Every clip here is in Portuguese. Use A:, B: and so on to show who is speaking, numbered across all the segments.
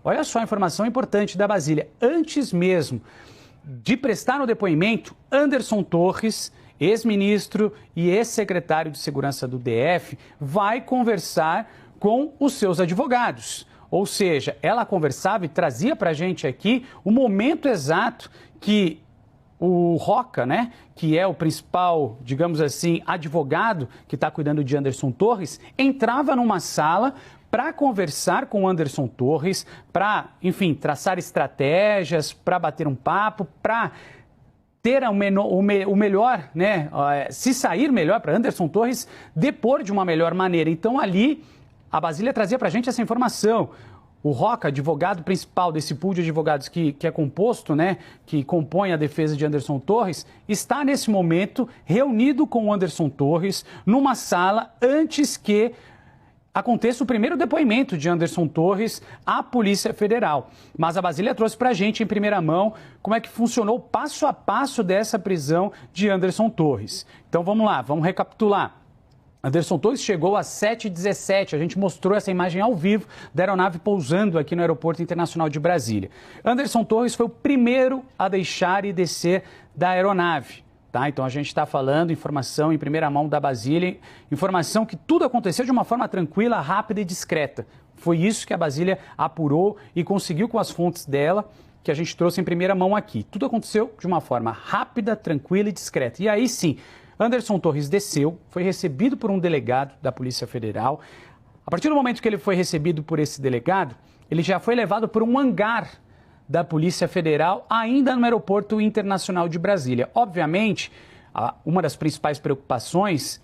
A: Olha só a informação importante da Basília. Antes mesmo de prestar o depoimento, Anderson Torres, ex-ministro e ex-secretário de Segurança do DF, vai conversar com os seus advogados. Ou seja, ela conversava e trazia para a gente aqui o momento exato que o Roca, né, que é o principal, digamos assim, advogado que está cuidando de Anderson Torres, entrava numa sala para conversar com o Anderson Torres, para, enfim, traçar estratégias, para bater um papo, para ter o melhor, né, se sair melhor para Anderson Torres depor de uma melhor maneira. Então ali a Basília trazia para a gente essa informação. O Roca, advogado principal desse pool de advogados que é composto, né, que compõe a defesa de Anderson Torres, está nesse momento reunido com o Anderson Torres numa sala antes que aconteça o primeiro depoimento de Anderson Torres à Polícia Federal. Mas a Basília trouxe para a gente em primeira mão como é que funcionou passo a passo dessa prisão de Anderson Torres. Então vamos lá, vamos recapitular. Anderson Torres chegou às 7h17, a gente mostrou essa imagem ao vivo da aeronave pousando aqui no Aeroporto Internacional de Brasília. Anderson Torres foi o primeiro a deixar e descer da aeronave. Tá? Então a gente está falando informação em primeira mão da Basília, informação que tudo aconteceu de uma forma tranquila, rápida e discreta. Foi isso que a Basília apurou e conseguiu com as fontes dela, que a gente trouxe em primeira mão aqui. Tudo aconteceu de uma forma rápida, tranquila e discreta. E aí sim, Anderson Torres desceu, foi recebido por um delegado da Polícia Federal. A partir do momento que ele foi recebido por esse delegado, ele já foi levado por um hangar da Polícia Federal, ainda no Aeroporto Internacional de Brasília. Obviamente, uma das principais preocupações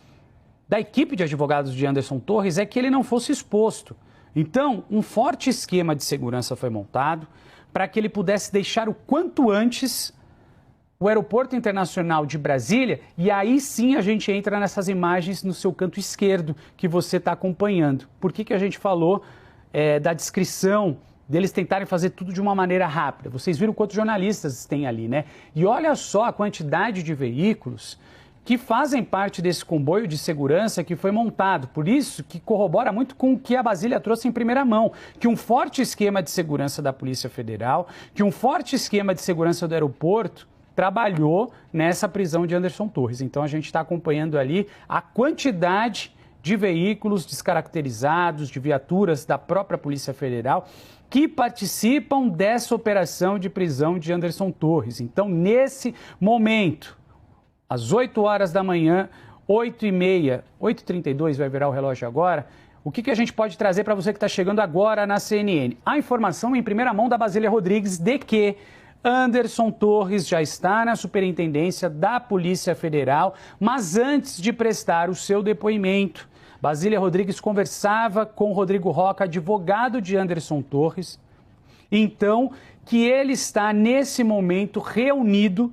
A: da equipe de advogados de Anderson Torres é que ele não fosse exposto. Então, um forte esquema de segurança foi montado para que ele pudesse deixar o quanto antes o Aeroporto Internacional de Brasília, e aí sim a gente entra nessas imagens no seu canto esquerdo que você está acompanhando. Por que a gente falou da descrição deles tentarem fazer tudo de uma maneira rápida? Vocês viram quantos jornalistas tem ali, né? E olha só a quantidade de veículos que fazem parte desse comboio de segurança que foi montado. Por isso que corrobora muito com o que a Basília trouxe em primeira mão, que um forte esquema de segurança da Polícia Federal, que um forte esquema de segurança do aeroporto trabalhou nessa prisão de Anderson Torres. Então a gente está acompanhando ali a quantidade de veículos descaracterizados, de viaturas da própria Polícia Federal que participam dessa operação de prisão de Anderson Torres. Então, nesse momento, às 8 horas da manhã, 8h30, 8h32 vai virar o relógio agora, o que a gente pode trazer para você que está chegando agora na CNN? A informação em primeira mão da Basília Rodrigues de que Anderson Torres já está na superintendência da Polícia Federal, mas antes de prestar o seu depoimento, Basília Rodrigues conversava com Rodrigo Roca, advogado de Anderson Torres, então que ele está nesse momento reunido,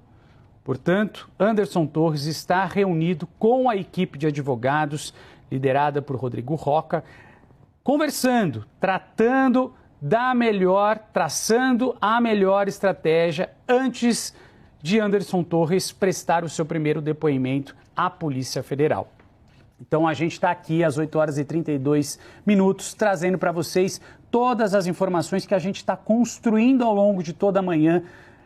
A: portanto, Anderson Torres está reunido com a equipe de advogados liderada por Rodrigo Roca, conversando, traçando a melhor estratégia antes de Anderson Torres prestar o seu primeiro depoimento à Polícia Federal. Então a gente está aqui às 8h32 trazendo para vocês todas as informações que a gente está construindo ao longo de toda a manhã,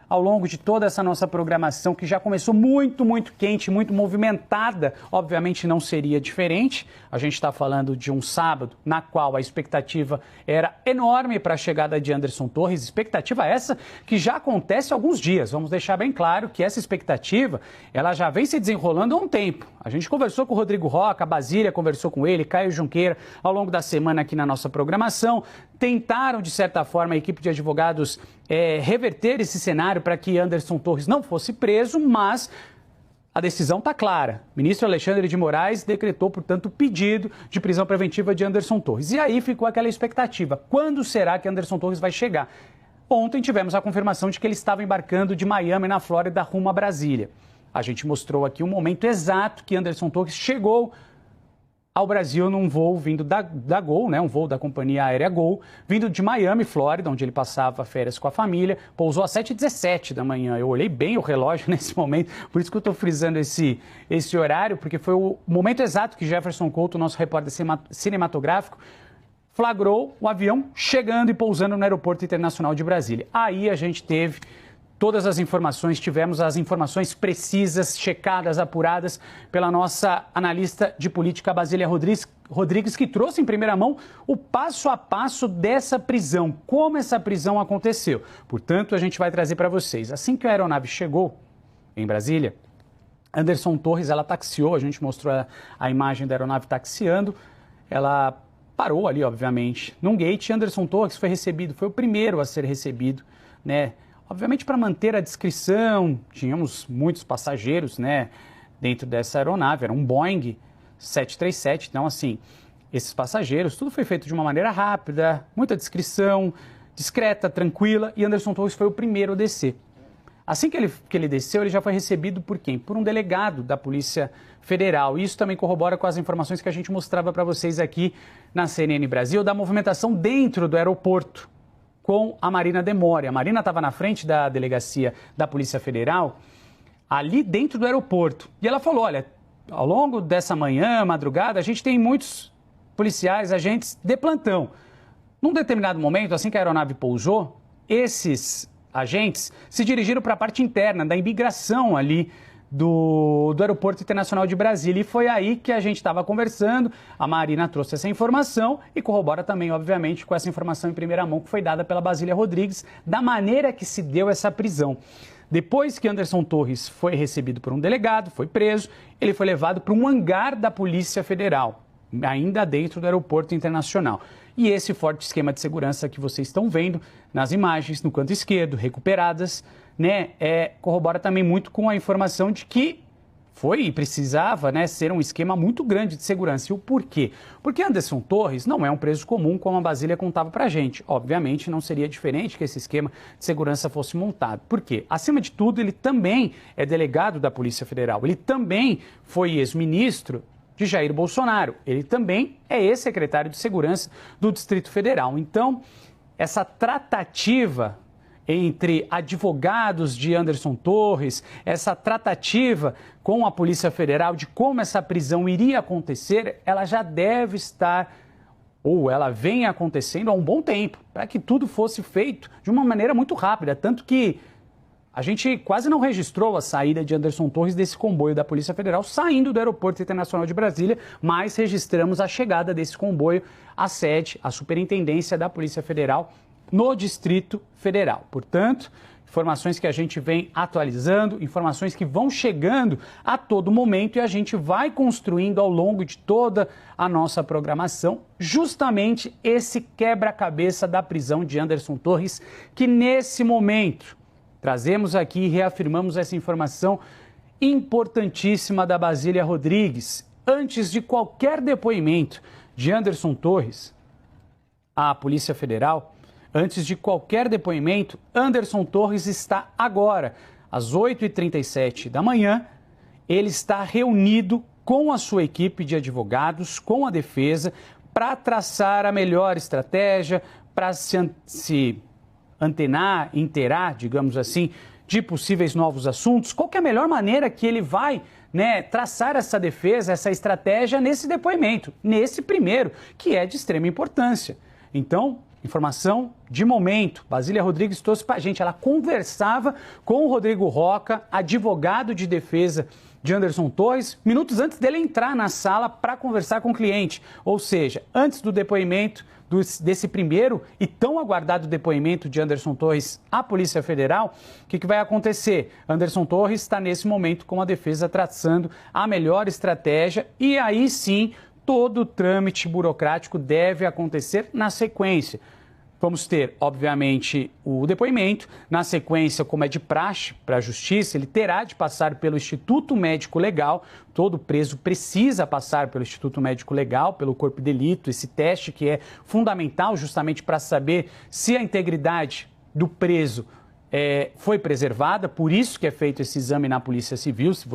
A: ao longo de toda essa nossa programação, que já começou muito, muito quente, muito movimentada. Obviamente não seria diferente. A gente está falando de um sábado na qual a expectativa era enorme para a chegada de Anderson Torres. Expectativa essa que já acontece há alguns dias. Vamos deixar bem claro que essa expectativa, ela já vem se desenrolando há um tempo. A gente conversou com o Rodrigo Roca, a Basília conversou com ele, Caio Junqueira, ao longo da semana aqui na nossa programação. Tentaram, de certa forma, a equipe de advogados reverter esse cenário para que Anderson Torres não fosse preso, mas a decisão está clara. O ministro Alexandre de Moraes decretou, portanto, o pedido de prisão preventiva de Anderson Torres. E aí ficou aquela expectativa. Quando será que Anderson Torres vai chegar? Ontem tivemos a confirmação de que ele estava embarcando de Miami, na Flórida, rumo a Brasília. A gente mostrou aqui o momento exato que Anderson Torres chegou ao Brasil num voo vindo da Gol, né, um voo da companhia aérea Gol, vindo de Miami, Flórida, onde ele passava férias com a família, pousou às 7h17 da manhã. Eu olhei bem o relógio nesse momento, por isso que eu estou frisando esse horário, porque foi o momento exato que Jefferson Couto, nosso repórter cinematográfico, flagrou o avião chegando e pousando no Aeroporto Internacional de Brasília. Aí a gente teve todas as informações, tivemos as informações precisas, checadas, apuradas pela nossa analista de política, Basília Rodrigues, que trouxe em primeira mão o passo a passo dessa prisão, como essa prisão aconteceu. Portanto, a gente vai trazer para vocês. Assim que a aeronave chegou em Brasília, Anderson Torres, ela taxiou, a gente mostrou a imagem da aeronave taxiando, ela parou ali, obviamente, num gate. Anderson Torres foi recebido, foi o primeiro a ser recebido, né? Obviamente, para manter a discrição, tínhamos muitos passageiros, né, dentro dessa aeronave, era um Boeing 737, então, assim, esses passageiros, tudo foi feito de uma maneira rápida, muita discrição, discreta, tranquila, e Anderson Torres foi o primeiro a descer. Assim que ele desceu, ele já foi recebido por quem? Por um delegado da Polícia Federal. Isso também corrobora com as informações que a gente mostrava para vocês aqui na CNN Brasil, da movimentação dentro do aeroporto com a Marina Demore. A Marina estava na frente da delegacia da Polícia Federal, ali dentro do aeroporto. E ela falou, olha, ao longo dessa manhã, madrugada, a gente tem muitos policiais, agentes de plantão. Num determinado momento, assim que a aeronave pousou, esses agentes se dirigiram para a parte interna da imigração ali do Aeroporto Internacional de Brasília. E foi aí que a gente estava conversando, a Marina trouxe essa informação e corrobora também, obviamente, com essa informação em primeira mão que foi dada pela Basília Rodrigues, da maneira que se deu essa prisão. Depois que Anderson Torres foi recebido por um delegado, foi preso, ele foi levado para um hangar da Polícia Federal, ainda dentro do Aeroporto Internacional. E esse forte esquema de segurança que vocês estão vendo nas imagens, no canto esquerdo, recuperadas, né, corrobora também muito com a informação de que foi e precisava, né, ser um esquema muito grande de segurança. E o porquê? Porque Anderson Torres não é um preso comum, como a Basília contava pra gente. Obviamente, não seria diferente que esse esquema de segurança fosse montado. Por quê? Acima de tudo, ele também é delegado da Polícia Federal. Ele também foi ex-ministro de Jair Bolsonaro. Ele também é ex-secretário de Segurança do Distrito Federal. Então, essa tratativa entre advogados de Anderson Torres, essa tratativa com a Polícia Federal de como essa prisão iria acontecer, ela já deve estar, ou ela vem acontecendo há um bom tempo, para que tudo fosse feito de uma maneira muito rápida, tanto que a gente quase não registrou a saída de Anderson Torres desse comboio da Polícia Federal saindo do Aeroporto Internacional de Brasília, mas registramos a chegada desse comboio à sede, à Superintendência da Polícia Federal no Distrito Federal. Portanto, informações que a gente vem atualizando, informações que vão chegando a todo momento e a gente vai construindo ao longo de toda a nossa programação justamente esse quebra-cabeça da prisão de Anderson Torres, que nesse momento trazemos aqui e reafirmamos essa informação importantíssima da Basília Rodrigues. Antes de qualquer depoimento de Anderson Torres à Polícia Federal, antes de qualquer depoimento, Anderson Torres está agora, às 8h37 da manhã, ele está reunido com a sua equipe de advogados, com a defesa, para traçar a melhor estratégia, para se antenar, inteirar, digamos assim, de possíveis novos assuntos. Qual que é a melhor maneira que ele vai, né, traçar essa defesa, essa estratégia nesse depoimento, nesse primeiro, que é de extrema importância. Então, informação de momento, Basília Rodrigues trouxe para a gente, ela conversava com o Rodrigo Roca, advogado de defesa de Anderson Torres, minutos antes dele entrar na sala para conversar com o cliente, ou seja, antes do depoimento desse primeiro e tão aguardado depoimento de Anderson Torres à Polícia Federal. O que vai acontecer? Anderson Torres está nesse momento com a defesa traçando a melhor estratégia e aí sim todo o trâmite burocrático deve acontecer na sequência. Vamos ter, obviamente, o depoimento. Na sequência, como é de praxe para a Justiça, ele terá de passar pelo Instituto Médico Legal. Todo preso precisa passar pelo Instituto Médico Legal, pelo corpo de delito, esse teste que é fundamental justamente para saber se a integridade do preso foi preservada. Por isso que é feito esse exame na Polícia Civil. Se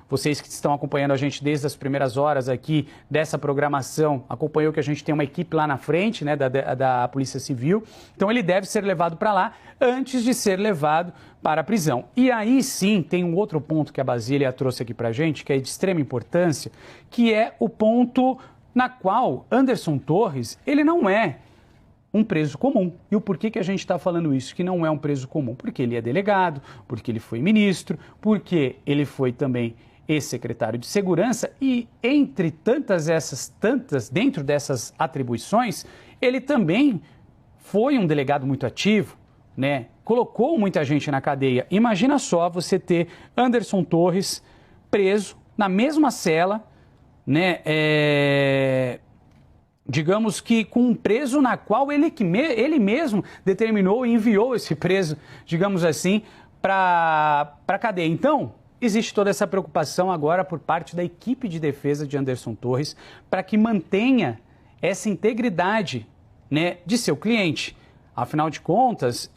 A: vocês que estão acompanhando a gente desde as primeiras horas aqui dessa programação, acompanhou que a gente tem uma equipe lá na frente, né, da Polícia Civil. Então ele deve ser levado para lá antes de ser levado para a prisão. E aí sim tem um outro ponto que a Basília trouxe aqui para a gente, que é de extrema importância, que é o ponto na qual Anderson Torres, ele não é um preso comum. E o porquê que a gente está falando isso, que não é um preso comum? Porque ele é delegado, porque ele foi ministro, porque ele foi também ex-secretário de Segurança e, entre dentro dessas atribuições, ele também foi um delegado muito ativo, né? Colocou muita gente na cadeia. Imagina só você ter Anderson Torres preso na mesma cela, né? Digamos que com um preso na qual ele mesmo determinou e enviou esse preso, digamos assim, para a cadeia. Então, existe toda essa preocupação agora por parte da equipe de defesa de Anderson Torres para que mantenha essa integridade, né, de seu cliente. Afinal de contas,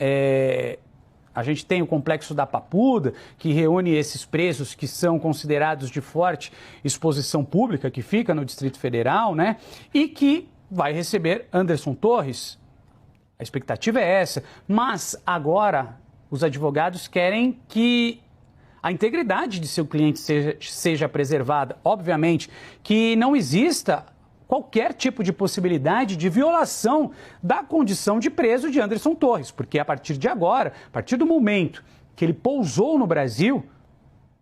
A: a gente tem o complexo da Papuda, que reúne esses presos que são considerados de forte exposição pública, que fica no Distrito Federal, né? E que vai receber Anderson Torres. A expectativa é essa. Mas agora os advogados querem que a integridade de seu cliente seja preservada. Obviamente que não exista qualquer tipo de possibilidade de violação da condição de preso de Anderson Torres, porque a partir de agora, a partir do momento que ele pousou no Brasil,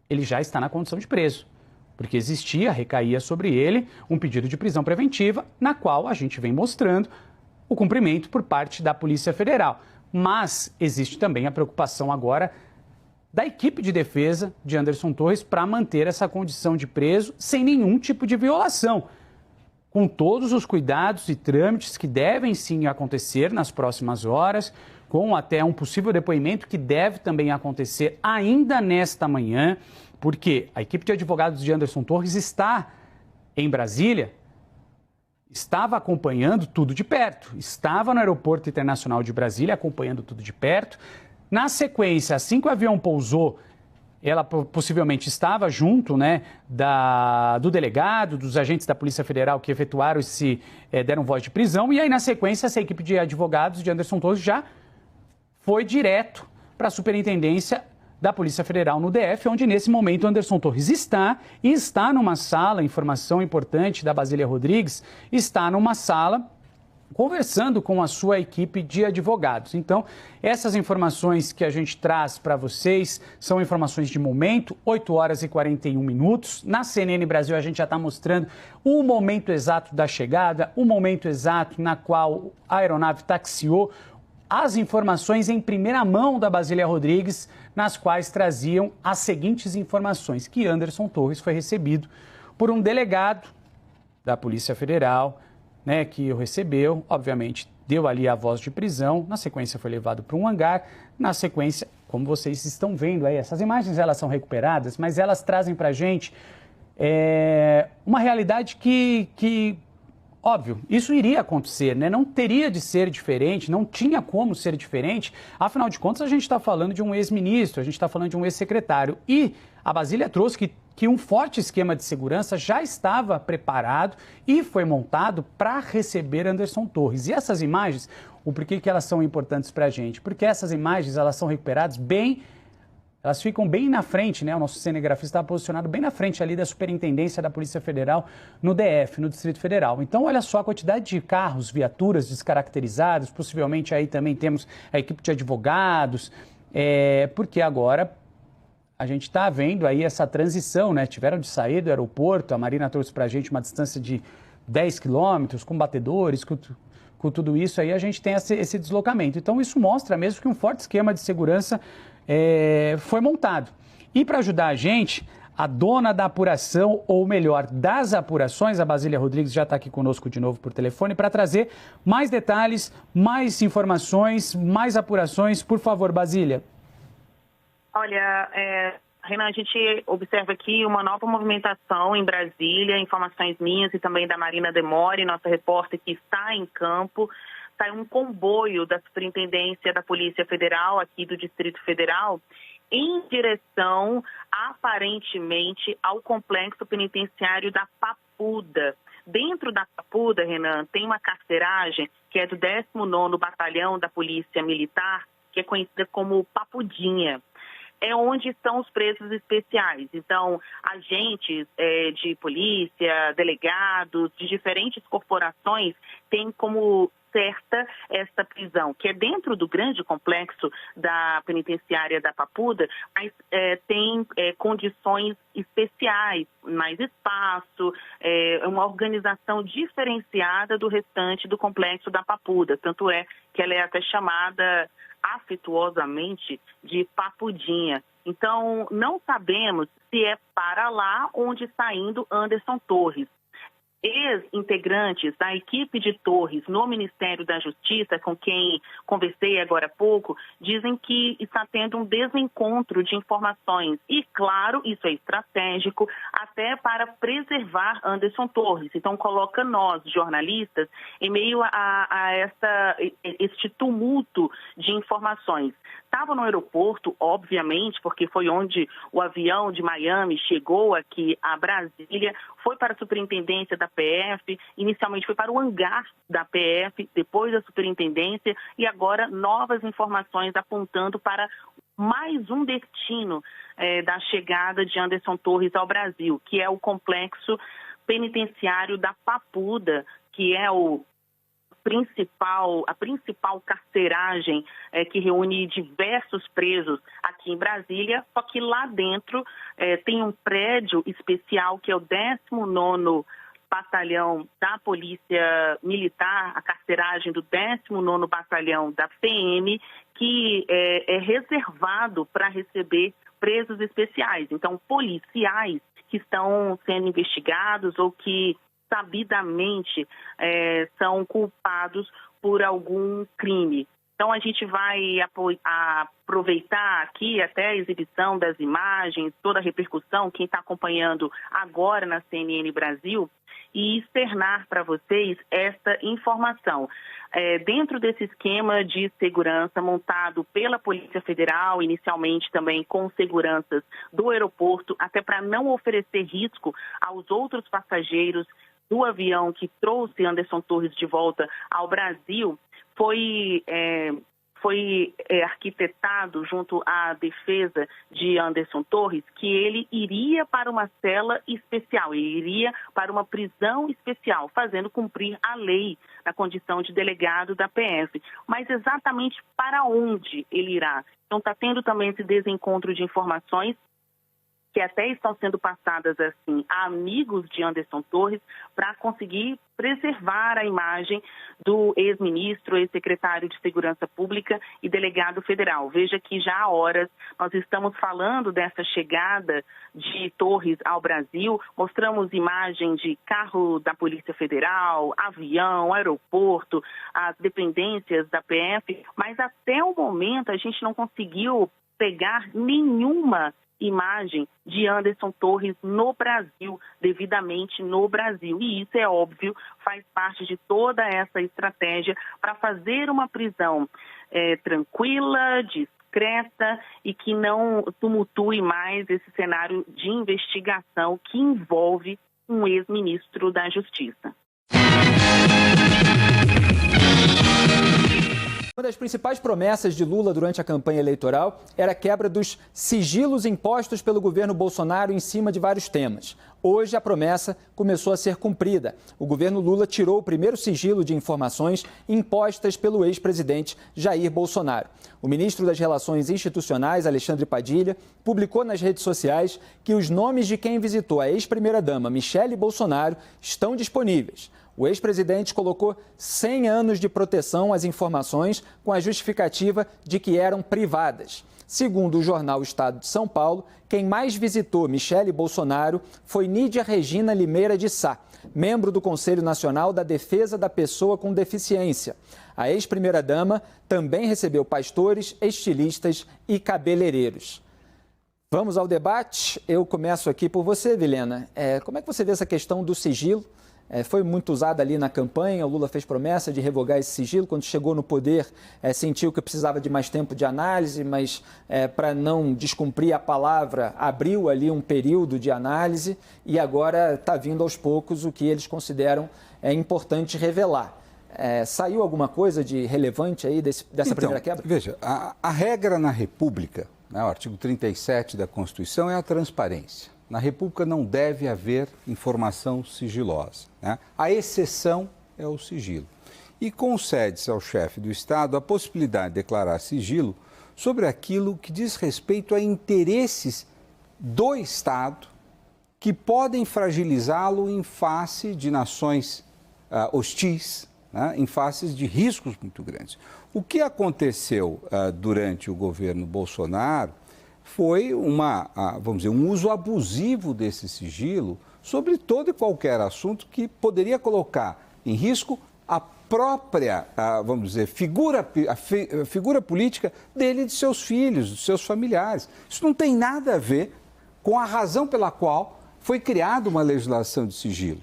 A: ele já está na condição de preso, porque recaía sobre ele um pedido de prisão preventiva, na qual a gente vem mostrando o cumprimento por parte da Polícia Federal. Mas existe também a preocupação agora da equipe de defesa de Anderson Torres para manter essa condição de preso sem nenhum tipo de violação, com todos os cuidados e trâmites que devem sim acontecer nas próximas horas, com até um possível depoimento que deve também acontecer ainda nesta manhã, porque a equipe de advogados de Anderson Torres está em Brasília, estava acompanhando tudo de perto, estava no Aeroporto Internacional de Brasília acompanhando tudo de perto. Na sequência, assim que o avião pousou, ela possivelmente estava junto, né, do delegado, dos agentes da Polícia Federal que efetuaram deram voz de prisão. E aí, na sequência, essa equipe de advogados de Anderson Torres já foi direto para a Superintendência da Polícia Federal no DF, onde nesse momento Anderson Torres está numa sala, informação importante da Basília Rodrigues, está numa sala conversando com a sua equipe de advogados. Então, essas informações que a gente traz para vocês são informações de momento, 8 horas e 41 minutos. Na CNN Brasil, a gente já está mostrando o momento exato da chegada, o momento exato na qual a aeronave taxiou, as informações em primeira mão da Basília Rodrigues, nas quais traziam as seguintes informações, que Anderson Torres foi recebido por um delegado da Polícia Federal, né, que o recebeu, obviamente, deu ali a voz de prisão, na sequência foi levado para um hangar, na sequência, como vocês estão vendo aí, essas imagens elas são recuperadas, mas elas trazem para a gente uma realidade que, óbvio, isso iria acontecer, né? Não teria de ser diferente, não tinha como ser diferente, afinal de contas a gente está falando de um ex-ministro, a gente está falando de um ex-secretário e a Basília trouxe que um forte esquema de segurança já estava preparado e foi montado para receber Anderson Torres. E essas imagens, o porquê que elas são importantes para a gente? Porque essas imagens, elas são recuperadas elas ficam bem na frente, né? O nosso cinegrafista está posicionado bem na frente ali da Superintendência da Polícia Federal no DF, no Distrito Federal. Então, olha só a quantidade de carros, viaturas descaracterizados, possivelmente aí também temos a equipe de advogados, porque agora a gente está vendo aí essa transição, né? Tiveram de sair do aeroporto, a Marina trouxe para a gente uma distância de 10 quilômetros, com batedores, com tudo isso aí, a gente tem esse deslocamento. Então, isso mostra mesmo que um forte esquema de segurança foi montado. E para ajudar a gente, a dona da apuração, ou melhor, das apurações, a Basília Rodrigues já está aqui conosco de novo por telefone, para trazer mais detalhes, mais informações, mais apurações. Por favor, Basília.
B: Olha, Renan, a gente observa aqui uma nova movimentação em Brasília, informações minhas e também da Marina Demore, nossa repórter que está em campo. Sai um comboio da Superintendência da Polícia Federal, aqui do Distrito Federal, em direção, aparentemente, ao complexo penitenciário da Papuda. Dentro da Papuda, Renan, tem uma carceragem que é do 19º Batalhão da Polícia Militar, que é conhecida como Papudinha. é onde estão os presos especiais. Então, agentes de polícia, delegados de diferentes corporações têm como certa esta prisão, que é dentro do grande complexo da penitenciária da Papuda, mas tem condições especiais, mais espaço, uma organização diferenciada do restante do complexo da Papuda. Tanto é que ela é até chamada afetuosamente de Papudinha. Então, não sabemos se é para lá onde está indo Anderson Torres. Ex-integrantes da equipe de Torres no Ministério da Justiça, com quem conversei agora há pouco, dizem que está tendo um desencontro de informações. E, claro, isso é estratégico até para preservar Anderson Torres. Então, coloca nós, jornalistas, em meio a este tumulto de informações. Estava no aeroporto, obviamente, porque foi onde o avião de Miami chegou aqui a Brasília, foi para a superintendência da PF, inicialmente foi para o hangar da PF, depois da superintendência, e agora novas informações apontando para mais um destino da chegada de Anderson Torres ao Brasil, que é o complexo penitenciário da Papuda, que é a principal carceragem que reúne diversos presos aqui em Brasília, só que lá dentro tem um prédio especial que é o 19º Batalhão da Polícia Militar, a carceragem do 19º Batalhão da PM, que é reservado para receber presos especiais. Então, policiais que estão sendo investigados ou que sabidamente são culpados por algum crime. Então, a gente vai aproveitar aqui até a exibição das imagens, toda a repercussão, quem está acompanhando agora na CNN Brasil, e externar para vocês esta informação. Dentro desse esquema de segurança montado pela Polícia Federal, inicialmente também com seguranças do aeroporto, até para não oferecer risco aos outros passageiros do avião que trouxe Anderson Torres de volta ao Brasil, foi arquitetado junto à defesa de Anderson Torres que ele iria para uma cela especial, ele iria para uma prisão especial, fazendo cumprir a lei na condição de delegado da PF. Mas exatamente para onde ele irá? Então está tendo também esse desencontro de informações que até estão sendo passadas assim a amigos de Anderson Torres para conseguir preservar a imagem do ex-ministro, ex-secretário de Segurança Pública e delegado federal. Veja que já há horas nós estamos falando dessa chegada de Torres ao Brasil, mostramos imagem de carro da Polícia Federal, avião, aeroporto, as dependências da PF, mas até o momento a gente não conseguiu pegar nenhuma imagem de Anderson Torres no Brasil, devidamente no Brasil. E isso, é óbvio, faz parte de toda essa estratégia para fazer uma prisão tranquila, discreta e que não tumultue mais esse cenário de investigação que envolve um ex-ministro da Justiça.
C: Uma das principais promessas de Lula durante a campanha eleitoral era a quebra dos sigilos impostos pelo governo Bolsonaro em cima de vários temas. Hoje a promessa começou a ser cumprida. O governo Lula tirou o primeiro sigilo de informações impostas pelo ex-presidente Jair Bolsonaro. O ministro das Relações Institucionais, Alexandre Padilha, publicou nas redes sociais que os nomes de quem visitou a ex-primeira-dama Michele Bolsonaro estão disponíveis. O ex-presidente colocou 100 anos de proteção às informações com a justificativa de que eram privadas. Segundo o jornal Estado de São Paulo, quem mais visitou Michele Bolsonaro foi Nídia Regina Limeira de Sá, membro do Conselho Nacional da Defesa da Pessoa com Deficiência. A ex-primeira-dama também recebeu pastores, estilistas e cabeleireiros. Vamos ao debate. Eu começo aqui por você, Vilhena. Como é que você vê essa questão do sigilo? Foi muito usada ali na campanha, o Lula fez promessa de revogar esse sigilo. Quando chegou no poder, sentiu que precisava de mais tempo de análise, mas para não descumprir a palavra, abriu ali um período de análise e agora está vindo aos poucos o que eles consideram importante revelar. Saiu alguma coisa de relevante aí dessa primeira quebra?
D: Veja, a regra na República, né, o artigo 37 da Constituição é a transparência. Na República não deve haver informação sigilosa, né? A exceção é o sigilo. E concede-se ao chefe do Estado a possibilidade de declarar sigilo sobre aquilo que diz respeito a interesses do Estado que podem fragilizá-lo em face de nações hostis, né, em face de riscos muito grandes. O que aconteceu durante o governo Bolsonaro foi vamos dizer, um uso abusivo desse sigilo sobre todo e qualquer assunto que poderia colocar em risco a própria, vamos dizer, figura política dele e de seus filhos, de seus familiares. Isso não tem nada a ver com a razão pela qual foi criada uma legislação de sigilo.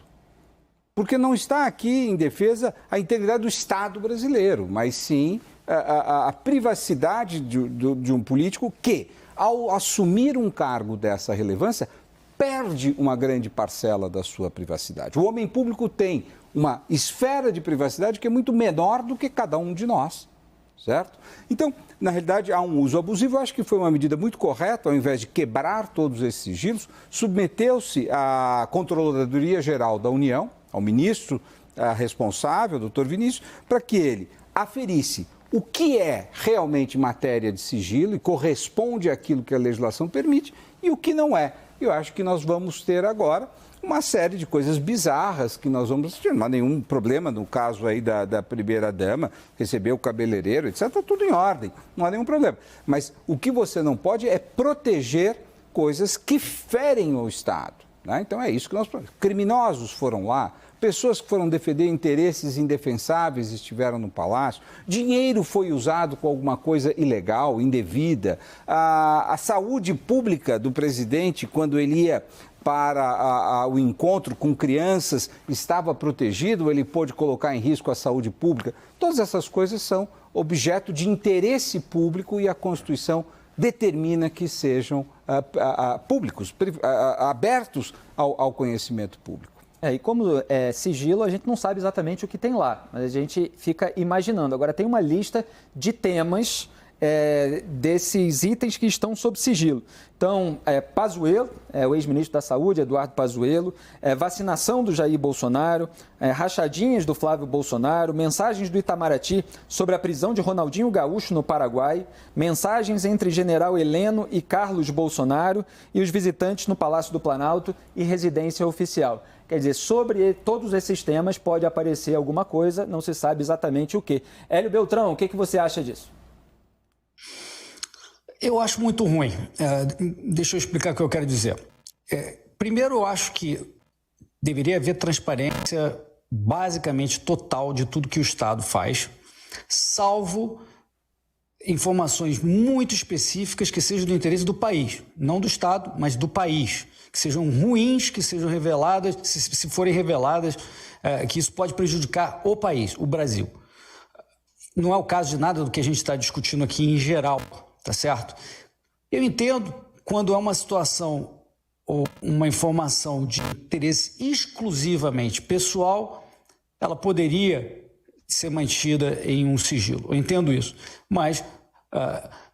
D: Porque não está aqui em defesa a integridade do Estado brasileiro, mas sim a privacidade de um político que, ao assumir um cargo dessa relevância, perde uma grande parcela da sua privacidade. O homem público tem uma esfera de privacidade que é muito menor do que cada um de nós, certo? Então, na realidade, há um uso abusivo. Eu acho que foi uma medida muito correta, ao invés de quebrar todos esses sigilos, submeteu-se à Controladoria Geral da União, ao ministro responsável, doutor Vinícius, para que ele aferisse o que é realmente matéria de sigilo e corresponde àquilo que a legislação permite e o que não é. Eu acho que nós vamos ter agora uma série de coisas bizarras que nós vamos assistir. Não há nenhum problema no caso aí da primeira-dama, receber o cabeleireiro, etc. Está tudo em ordem, não há nenhum problema. Mas o que você não pode é proteger coisas que ferem o Estado, né? Então é isso que nós... Criminosos foram lá, pessoas que foram defender interesses indefensáveis estiveram no palácio, dinheiro foi usado com alguma coisa ilegal, indevida, a saúde pública do presidente, quando ele ia para o encontro com crianças, estava protegido, ele pôde colocar em risco a saúde pública. Todas essas coisas são objeto de interesse público e a Constituição determina que sejam públicos, abertos ao conhecimento público.
C: E como é sigilo, a gente não sabe exatamente o que tem lá, mas a gente fica imaginando. Agora, tem uma lista de temas desses itens que estão sob sigilo. Então, Pazuello, o ex-ministro da Saúde, Eduardo Pazuello, vacinação do Jair Bolsonaro, rachadinhas do Flávio Bolsonaro, mensagens do Itamaraty sobre a prisão de Ronaldinho Gaúcho no Paraguai, mensagens entre general Heleno e Carlos Bolsonaro e os visitantes no Palácio do Planalto e residência oficial. Quer dizer, sobre todos esses temas pode aparecer alguma coisa, não se sabe exatamente o quê. Hélio Beltrão, o que você acha disso?
E: Eu acho muito ruim. Deixa eu explicar o que eu quero dizer. Primeiro, eu acho que deveria haver transparência basicamente total de tudo que o Estado faz, salvo informações muito específicas que sejam do interesse do país, não do Estado, mas do país, que sejam ruins, que sejam reveladas, se forem reveladas, que isso pode prejudicar o país, o Brasil. Não é o caso de nada do que a gente está discutindo aqui em geral, tá certo? Eu entendo quando é uma situação ou uma informação de interesse exclusivamente pessoal, ela poderia ser mantida em um sigilo. Eu entendo isso. Mas,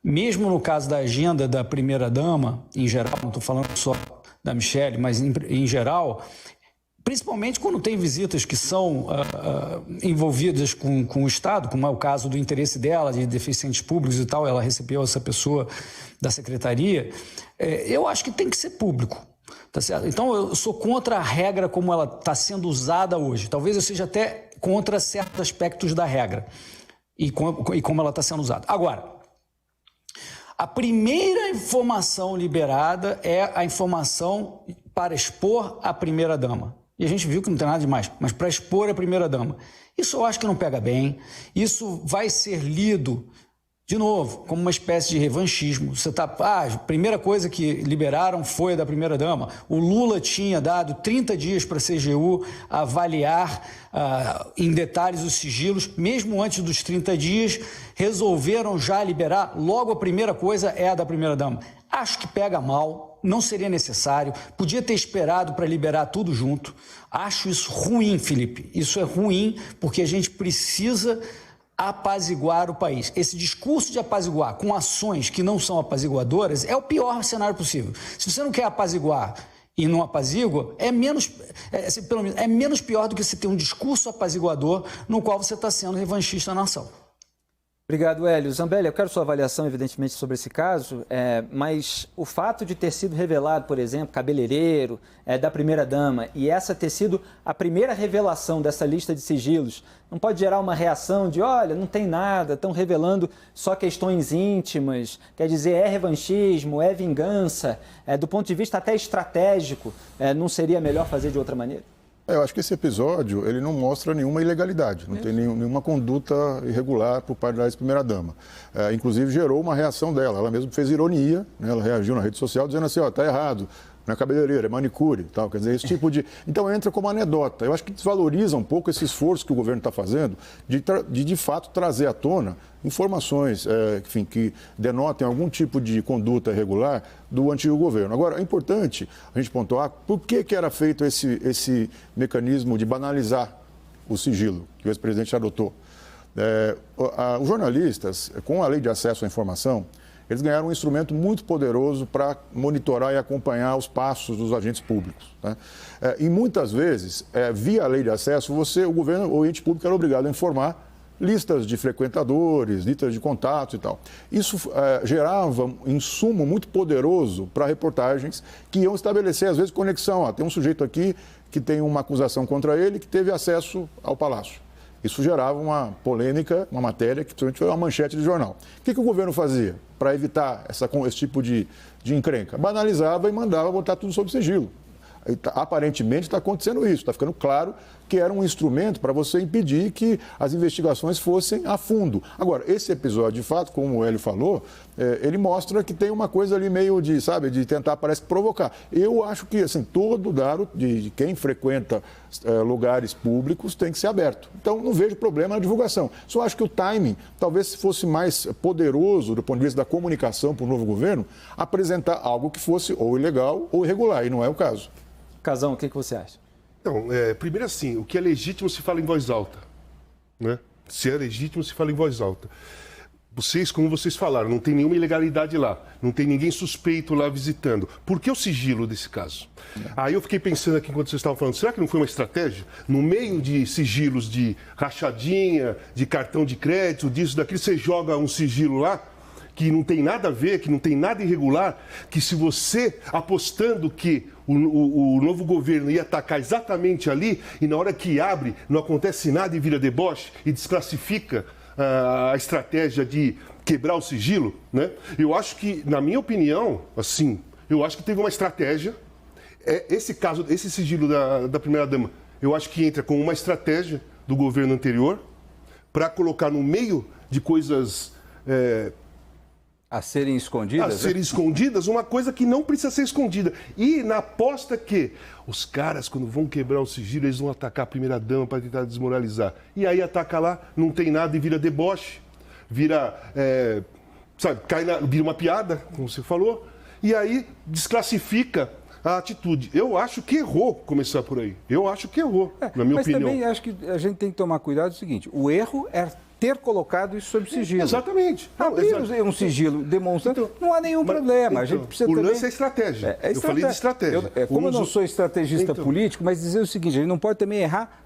E: mesmo no caso da agenda da primeira-dama, em geral, não estou falando só da Michelle, mas em geral, principalmente quando tem visitas que são envolvidas com o Estado, como é o caso do interesse dela, de deficientes públicos e tal, ela recebeu essa pessoa da secretaria, eu acho que tem que ser público, tá certo? Então, eu sou contra a regra como ela está sendo usada hoje. Talvez eu seja até contra certos aspectos da regra e como ela está sendo usada. Agora, a primeira informação liberada é a informação para expor a primeira-dama. E a gente viu que não tem nada demais, mas para expor a primeira-dama. Isso eu acho que não pega bem, isso vai ser lido, de novo, como uma espécie de revanchismo. Você tá, a primeira coisa que liberaram foi a da primeira-dama. O Lula tinha dado 30 dias para a CGU avaliar em detalhes os sigilos, mesmo antes dos 30 dias, resolveram já liberar, logo a primeira coisa é a da primeira-dama. Acho que pega mal, não seria necessário, podia ter esperado para liberar tudo junto. Acho isso ruim, Felipe, isso é ruim porque a gente precisa apaziguar o país. Esse discurso de apaziguar com ações que não são apaziguadoras é o pior cenário possível. Se você não quer apaziguar e não apazigua, é menos pior do que você ter um discurso apaziguador no qual você está sendo revanchista na nação.
C: Obrigado, Hélio. Zambelli, eu quero sua avaliação, evidentemente, sobre esse caso, mas o fato de ter sido revelado, por exemplo, cabeleireiro da primeira-dama, e essa ter sido a primeira revelação dessa lista de sigilos, não pode gerar uma reação de, olha, não tem nada, estão revelando só questões íntimas, quer dizer, é revanchismo, é vingança, do ponto de vista até estratégico, não seria melhor fazer de outra maneira?
F: Eu acho que esse episódio ele não mostra nenhuma ilegalidade, não tem nenhuma conduta irregular por parte da ex-primeira-dama. Inclusive gerou uma reação dela, ela mesma fez ironia, né? Ela reagiu na rede social dizendo assim, ó, tá errado, não é cabeleireiro, é manicure, tal, quer dizer, esse tipo de... Então entra como anedota. Eu acho que desvaloriza um pouco esse esforço que o governo está fazendo de fato trazer à tona informações, enfim, que denotem algum tipo de conduta irregular do antigo governo. Agora, é importante a gente pontuar por que era feito esse mecanismo de banalizar o sigilo que o ex-presidente adotou. Os jornalistas, com a lei de acesso à informação, eles ganharam um instrumento muito poderoso para monitorar e acompanhar os passos dos agentes públicos, né? E muitas vezes, via a lei de acesso, o governo ou o ente público era obrigado a informar listas de frequentadores, listas de contatos e tal. Isso gerava um insumo muito poderoso para reportagens que iam estabelecer, às vezes, conexão. Tem um sujeito aqui que tem uma acusação contra ele que teve acesso ao palácio. Isso gerava uma polêmica, uma matéria que principalmente foi uma manchete de jornal. O que o governo fazia para evitar esse tipo de encrenca? Banalizava e mandava botar tudo sob sigilo. Aparentemente está acontecendo isso, está ficando claro que era um instrumento para você impedir que as investigações fossem a fundo. Agora, esse episódio, de fato, como o Hélio falou, ele mostra que tem uma coisa ali meio de, sabe, de tentar, parece, provocar. Eu acho que, assim, todo dado de quem frequenta lugares públicos tem que ser aberto. Então, não vejo problema na divulgação. Só acho que o timing, talvez fosse mais poderoso, do ponto de vista da comunicação para o novo governo, apresentar algo que fosse ou ilegal ou irregular, e não é o caso.
C: Casão, o que você acha?
G: Então, primeiro assim, o que é legítimo se fala em voz alta, né? Se é legítimo se fala em voz alta. Vocês, como vocês falaram, não tem nenhuma ilegalidade lá, não tem ninguém suspeito lá visitando. Por que o sigilo desse caso? Aí eu fiquei pensando aqui enquanto vocês estavam falando, será que não foi uma estratégia? No meio de sigilos de rachadinha, de cartão de crédito, disso, daquilo, você joga um sigilo lá que não tem nada a ver, que não tem nada irregular, que se você apostando que o novo governo ia atacar exatamente ali e na hora que abre não acontece nada e vira deboche e desclassifica a estratégia de quebrar o sigilo, né? Eu acho que, na minha opinião, assim, eu acho que teve uma estratégia. Esse caso, esse sigilo da primeira-dama, eu acho que entra com uma estratégia do governo anterior para colocar no meio de coisas...
D: A serem escondidas?
G: A serem escondidas, uma coisa que não precisa ser escondida. E na aposta que os caras, quando vão quebrar o sigilo, eles vão atacar a primeira-dama para tentar desmoralizar. E aí ataca lá, não tem nada e vira deboche, vira, sabe, vira uma piada, como você falou, e aí desclassifica a atitude. Eu acho que errou começar por aí. Eu acho que errou, na minha opinião.
D: Mas também acho que a gente tem que tomar cuidado do seguinte, o erro é ter colocado isso sob sigilo.
G: Exatamente.
D: Abrir um sigilo demonstrando, então, não há nenhum problema. A gente precisa
G: lance é estratégia. Eu falei de estratégia.
D: Como eu não sou estrategista político, mas dizer o seguinte, a gente não pode também errar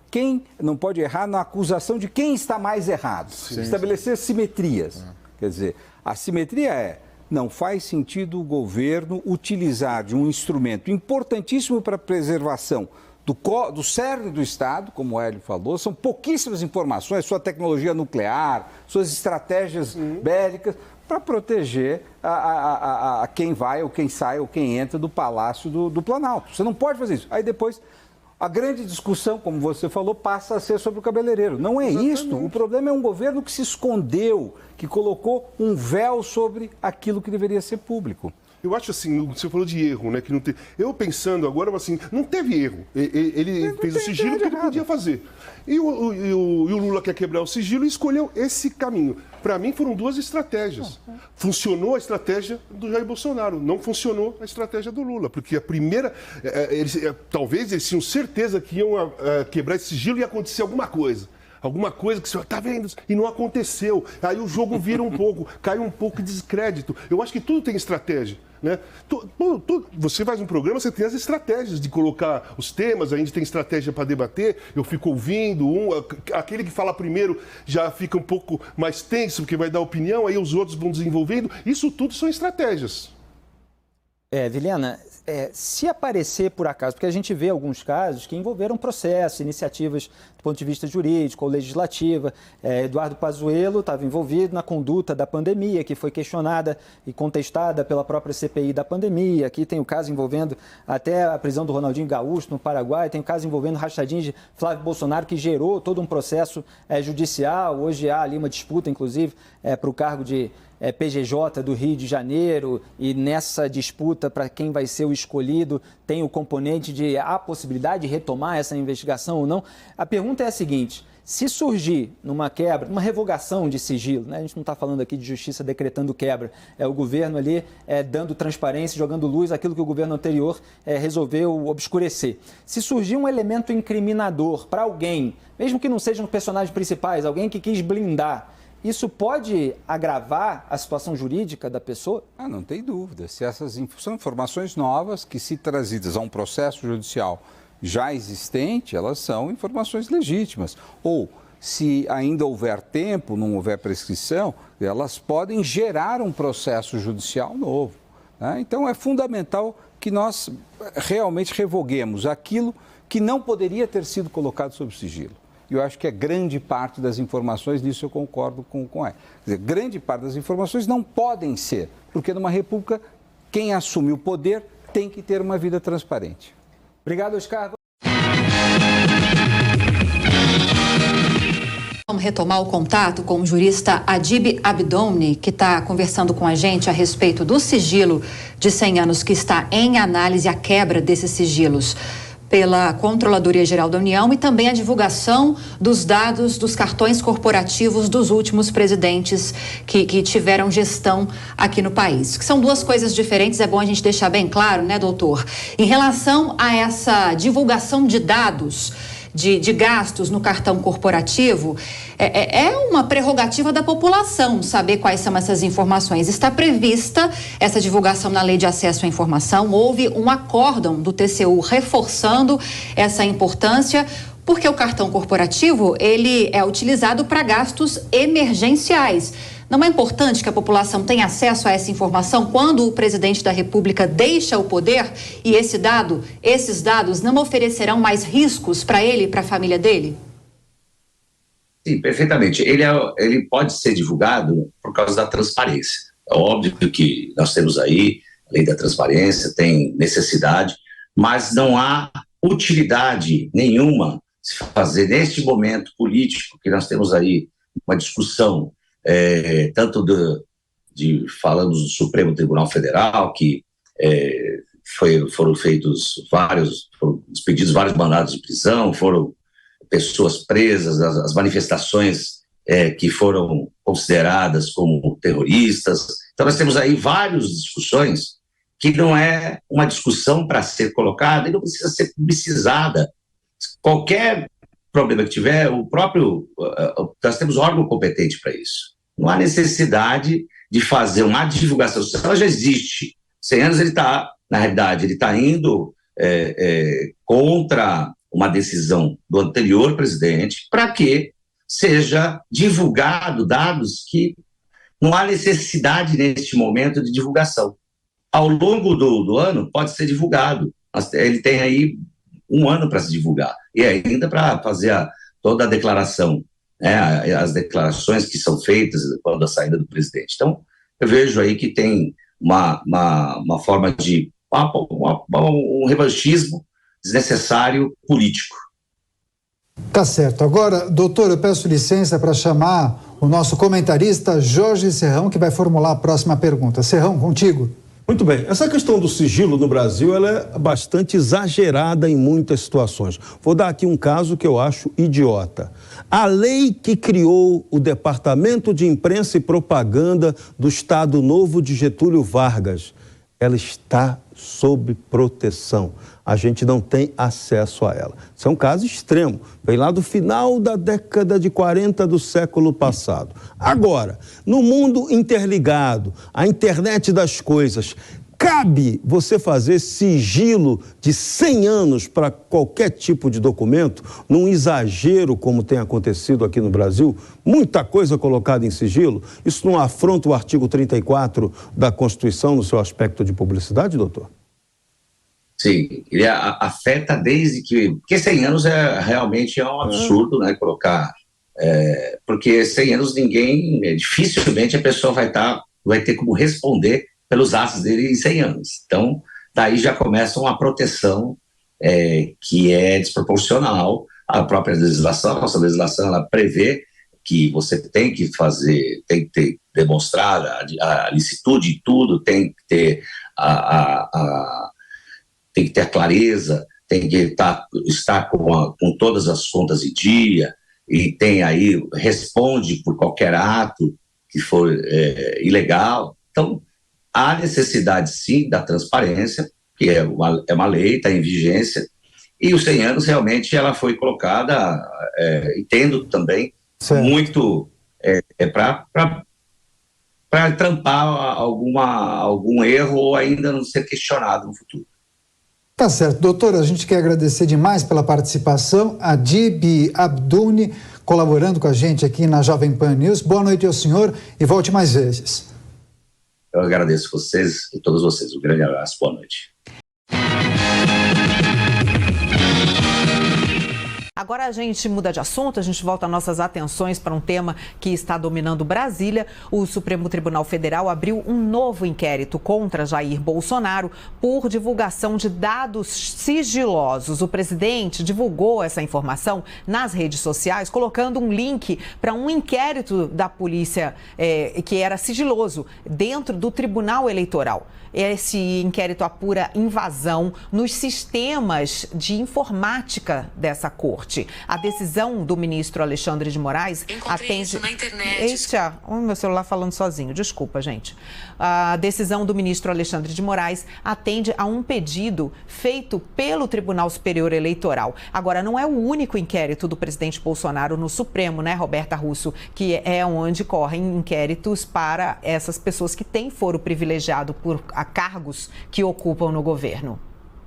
D: não pode errar na acusação de quem está mais errado. Sim, estabelecer simetrias. Quer dizer, a simetria não faz sentido o governo utilizar de um instrumento importantíssimo para a preservação do cerne do Estado, como o Hélio falou, são pouquíssimas informações, sua tecnologia nuclear, suas estratégias bélicas, para proteger a quem vai, ou quem sai, ou quem entra do Palácio do Planalto. Você não pode fazer isso. Aí depois, a grande discussão, como você falou, passa a ser sobre o cabeleireiro. Não é isso. O problema é um governo que se escondeu, que colocou um véu sobre aquilo que deveria ser público.
G: Eu acho assim, você falou de erro, né? Que não tem... Eu pensando agora, assim, não teve erro. Ele fez o sigilo que ele podia fazer. E o Lula quer quebrar o sigilo e escolheu esse caminho. Para mim, foram duas estratégias. Funcionou a estratégia do Jair Bolsonaro, não funcionou a estratégia do Lula. Porque a primeira, talvez eles tinham certeza que iam quebrar esse sigilo e ia acontecer alguma coisa. Alguma coisa que você tá vendo e não aconteceu. Aí o jogo vira um pouco, cai um pouco de descrédito. Eu acho que tudo tem estratégia. Né? Você faz um programa, você tem as estratégias de colocar os temas, a gente tem estratégia para debater, eu fico ouvindo, aquele que fala primeiro já fica um pouco mais tenso, porque vai dar opinião, aí os outros vão desenvolvendo. Isso tudo são estratégias.
C: Vilhena, se aparecer por acaso, porque a gente vê alguns casos que envolveram processos, iniciativas do ponto de vista jurídico ou legislativa. Eduardo Pazuello estava envolvido na conduta da pandemia, que foi questionada e contestada pela própria CPI da pandemia. Aqui tem o caso envolvendo até a prisão do Ronaldinho Gaúcho no Paraguai, tem o caso envolvendo rachadinha de Flávio Bolsonaro, que gerou todo um processo judicial. Hoje há ali uma disputa, inclusive, para o cargo de PGJ do Rio de Janeiro, e nessa disputa para quem vai ser o escolhido tem o componente de a possibilidade de retomar essa investigação ou não. A pergunta é a seguinte: se surgir numa quebra, numa revogação de sigilo, né? A gente não está falando aqui de justiça decretando quebra, é o governo ali dando transparência, jogando luz àquilo que o governo anterior resolveu obscurecer. Se surgir um elemento incriminador para alguém, mesmo que não sejam personagens principais, alguém que quis blindar, isso pode agravar a situação jurídica da pessoa?
D: Não tem dúvida. Se essas são informações novas que, se trazidas a um processo judicial já existente, elas são informações legítimas. Ou, se ainda houver tempo, não houver prescrição, elas podem gerar um processo judicial novo. Né? Então, é fundamental que nós realmente revoguemos aquilo que não poderia ter sido colocado sob sigilo. Eu acho que é grande parte das informações, nisso eu concordo com ela. Quer dizer, grande parte das informações não podem ser, porque numa república, quem assume o poder tem que ter uma vida transparente.
C: Obrigado, Oscar.
H: Vamos retomar o contato com o jurista Adib Abdomni, que está conversando com a gente a respeito do sigilo de 100 anos que está em análise, a quebra desses sigilos pela Controladoria Geral da União e também a divulgação dos dados dos cartões corporativos dos últimos presidentes que tiveram gestão aqui no país. Que são duas coisas diferentes, é bom a gente deixar bem claro, né, doutor? Em relação a essa divulgação de dados de gastos no cartão corporativo, é uma prerrogativa da população saber quais são essas informações. Está prevista essa divulgação na Lei de Acesso à Informação, houve um acórdão do TCU reforçando essa importância, porque o cartão corporativo, ele é utilizado para gastos emergenciais. Não é importante que a população tenha acesso a essa informação quando o presidente da República deixa o poder e esses dados não oferecerão mais riscos para ele e para a família dele?
I: Sim, perfeitamente. Ele pode ser divulgado por causa da transparência. É óbvio que nós temos aí a lei da transparência, tem necessidade, mas não há utilidade nenhuma se fazer neste momento político que nós temos aí uma discussão tanto falando do Supremo Tribunal Federal, que foram expedidos vários mandados de prisão, foram pessoas presas, as manifestações que foram consideradas como terroristas. Então nós temos aí várias discussões que não é uma discussão para ser colocada e não precisa ser publicizada. Qualquer problema que tiver, nós temos órgão competente para isso. Não há necessidade de fazer uma divulgação. Ela já existe. 100 anos na realidade, ele está indo contra uma decisão do anterior presidente para que seja divulgado dados que não há necessidade neste momento de divulgação. Ao longo do ano pode ser divulgado. Ele tem aí um ano para se divulgar e ainda para fazer toda a declaração, as declarações que são feitas quando a saída do presidente. Então, eu vejo aí que tem uma forma de um revanchismo desnecessário político.
J: Tá certo. Agora, doutor, eu peço licença para chamar o nosso comentarista Jorge Serrão, que vai formular a próxima pergunta. Serrão, contigo.
K: Muito bem. Essa questão do sigilo no Brasil, ela é bastante exagerada em muitas situações. Vou dar aqui um caso que eu acho idiota. A lei que criou o Departamento de Imprensa e Propaganda do Estado Novo de Getúlio Vargas, ela está sob proteção. A gente não tem acesso a ela. Isso é um caso extremo. Vem lá do final da década de 40 do século passado. Agora, no mundo interligado, a internet das coisas, cabe você fazer sigilo de 100 anos para qualquer tipo de documento, num exagero como tem acontecido aqui no Brasil, muita coisa colocada em sigilo? Isso não afronta o artigo 34 da Constituição no seu aspecto de publicidade, doutor?
I: Sim, ele afeta desde que... Porque 100 anos realmente é um absurdo, né, colocar... porque 100 anos dificilmente a pessoa vai ter como responder pelos atos dele em 100 anos. Então, daí já começa uma proteção que é desproporcional à própria legislação. A nossa legislação, ela prevê que você tem que demonstrar a licitude de tudo, tem que ter tem que ter a clareza, tem que estar com todas as contas em dia, e tem aí, responde por qualquer ato que for ilegal. Então, há necessidade, sim, da transparência, que é uma lei, está em vigência, e os 100 anos, realmente, ela foi colocada, entendo também, certo, muito para trampar algum erro ou ainda não ser questionado no futuro.
J: Tá certo. Doutora, a gente quer agradecer demais pela participação. Adib Abdouni, colaborando com a gente aqui na Jovem Pan News. Boa noite ao senhor e volte mais vezes.
I: Eu agradeço vocês e todos vocês. Um grande abraço. Boa noite.
L: Agora a gente muda de assunto, a gente volta nossas atenções para um tema que está dominando Brasília. O Supremo Tribunal Federal abriu um novo inquérito contra Jair Bolsonaro por divulgação de dados sigilosos. O presidente divulgou essa informação nas redes sociais, colocando um link para um inquérito da polícia que era sigiloso dentro do Tribunal Eleitoral. Esse inquérito apura invasão nos sistemas de informática dessa corte. A decisão do ministro Alexandre de Moraes atende... Isso na internet. Eita, meu celular falando sozinho. Desculpa, gente. A decisão do ministro Alexandre de Moraes atende a um pedido feito pelo Tribunal Superior Eleitoral. Agora, não é o único inquérito do presidente Bolsonaro no Supremo, né, Roberta Russo? Que é onde correm inquéritos para essas pessoas que têm foro privilegiado por cargos que ocupam no governo.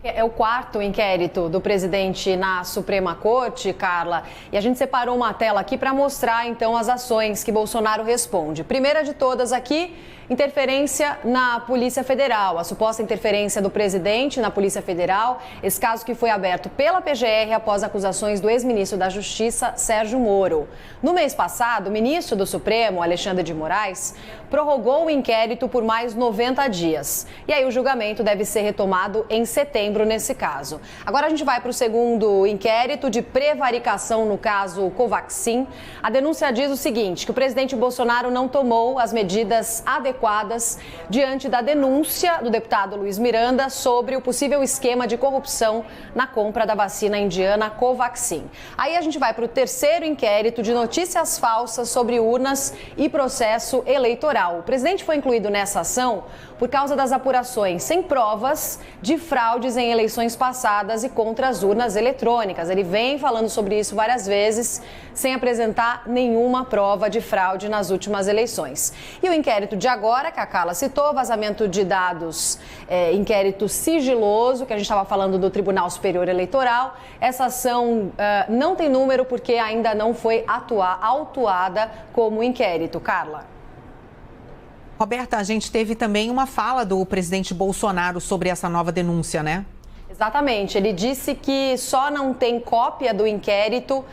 M: É o quarto inquérito do presidente na Suprema Corte, Carla, e a gente separou uma tela aqui para mostrar, então, as ações que Bolsonaro responde. Primeira de todas aqui, interferência na Polícia Federal, a suposta interferência do presidente na Polícia Federal, esse caso que foi aberto pela PGR após acusações do ex-ministro da Justiça, Sérgio Moro. No mês passado, o ministro do Supremo, Alexandre de Moraes, prorrogou o inquérito por mais 90 dias. E aí o julgamento deve ser retomado em setembro nesse caso. Agora a gente vai para o segundo inquérito de prevaricação no caso Covaxin. A denúncia diz o seguinte, que o presidente Bolsonaro não tomou as medidas adequadas diante da denúncia do deputado Luiz Miranda sobre o possível esquema de corrupção na compra da vacina indiana Covaxin. Aí a gente vai para o terceiro inquérito de notícias falsas sobre urnas e processo eleitoral. O presidente foi incluído nessa ação por causa das apurações sem provas de fraudes em eleições passadas e contra as urnas eletrônicas. Ele vem falando sobre isso várias vezes, sem apresentar nenhuma prova de fraude nas últimas eleições. E o inquérito de agora, que a Carla citou, vazamento de dados, inquérito sigiloso, que a gente estava falando do Tribunal Superior Eleitoral. Essa ação não tem número porque ainda não foi autuada como inquérito. Carla.
L: Roberta, a gente teve também uma fala do presidente Bolsonaro sobre essa nova denúncia, né?
M: Exatamente. Ele disse que só não tem cópia do inquérito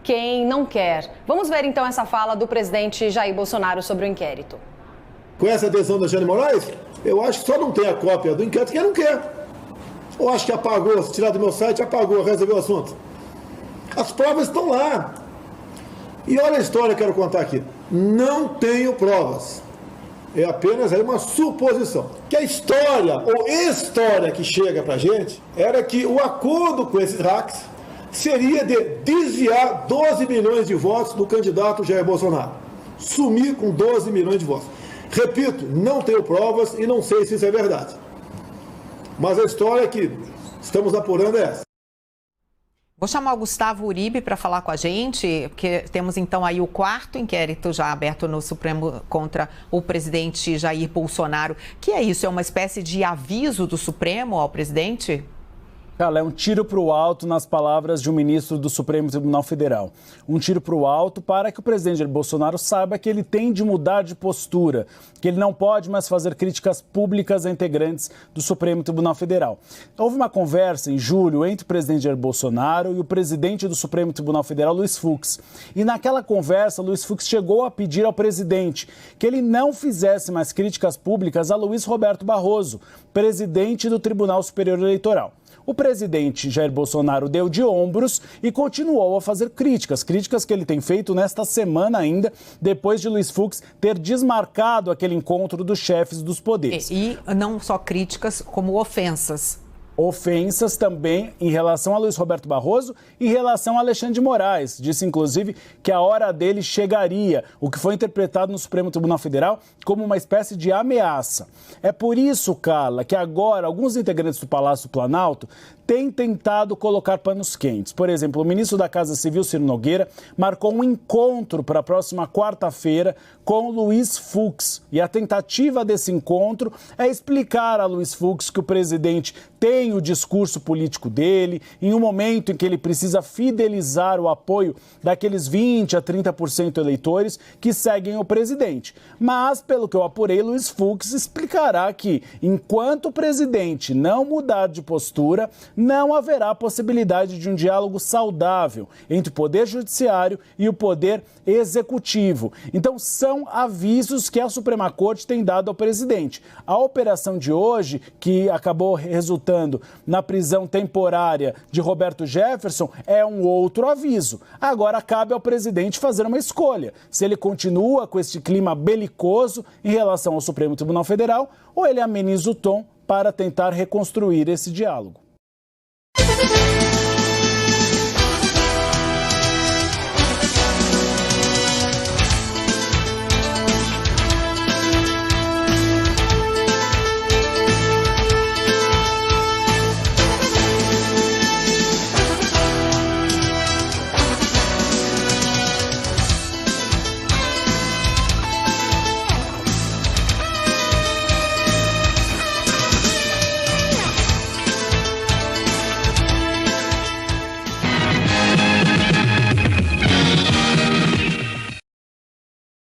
M: quem não quer. Vamos ver então essa fala do presidente Jair Bolsonaro sobre o inquérito.
N: Com essa adesão da Jane Moraes, eu acho que só não tem a cópia do inquérito quem não quer. Ou acho que apagou, se tirar do meu site, apagou, resolveu o assunto. As provas estão lá. E olha a história que eu quero contar aqui. Não tenho provas. É apenas aí uma suposição. Que a história, ou história que chega pra gente, era que o acordo com esses hacks seria de desviar 12 milhões de votos do candidato Jair Bolsonaro. Sumir com 12 milhões de votos. Repito, não tenho provas e não sei se isso é verdade. Mas a história que estamos apurando é essa.
L: Vou chamar o Gustavo Uribe para falar com a gente, porque temos então aí o 4º inquérito já aberto no Supremo contra o presidente Jair Bolsonaro. Que é isso? É uma espécie de aviso do Supremo ao presidente?
O: Carla, é um tiro para o alto nas palavras de um ministro do Supremo Tribunal Federal. Um tiro para o alto para que o presidente Jair Bolsonaro saiba que ele tem de mudar de postura, que ele não pode mais fazer críticas públicas a integrantes do Supremo Tribunal Federal. Houve uma conversa em julho entre o presidente Jair Bolsonaro e o presidente do Supremo Tribunal Federal, Luiz Fux. E naquela conversa, Luiz Fux chegou a pedir ao presidente que ele não fizesse mais críticas públicas a Luiz Roberto Barroso, presidente do Tribunal Superior Eleitoral. O presidente Jair Bolsonaro deu de ombros e continuou a fazer críticas que ele tem feito nesta semana ainda, depois de Luiz Fux ter desmarcado aquele encontro dos chefes dos poderes.
L: E não só críticas, como ofensas.
O: Ofensas também em relação a Luiz Roberto Barroso e em relação a Alexandre de Moraes. Disse, inclusive, que a hora dele chegaria, o que foi interpretado no Supremo Tribunal Federal como uma espécie de ameaça. É por isso, Carla, que agora alguns integrantes do Palácio do Planalto têm tentado colocar panos quentes. Por exemplo, o ministro da Casa Civil, Ciro Nogueira, marcou um encontro para a próxima quarta-feira com Luiz Fux. E a tentativa desse encontro é explicar a Luiz Fux que o presidente tem o discurso político dele, em um momento em que ele precisa fidelizar o apoio daqueles 20% a 30% eleitores que seguem o presidente. Mas, pelo que eu apurei, Luiz Fux explicará que, enquanto o presidente não mudar de postura, não haverá possibilidade de um diálogo saudável entre o Poder Judiciário e o Poder Executivo. Então, são avisos que a Suprema Corte tem dado ao presidente. A operação de hoje, que acabou resultando na prisão temporária de Roberto Jefferson, é um outro aviso. Agora cabe ao presidente fazer uma escolha. Se ele continua com este clima belicoso em relação ao Supremo Tribunal Federal ou ele ameniza o tom para tentar reconstruir esse diálogo.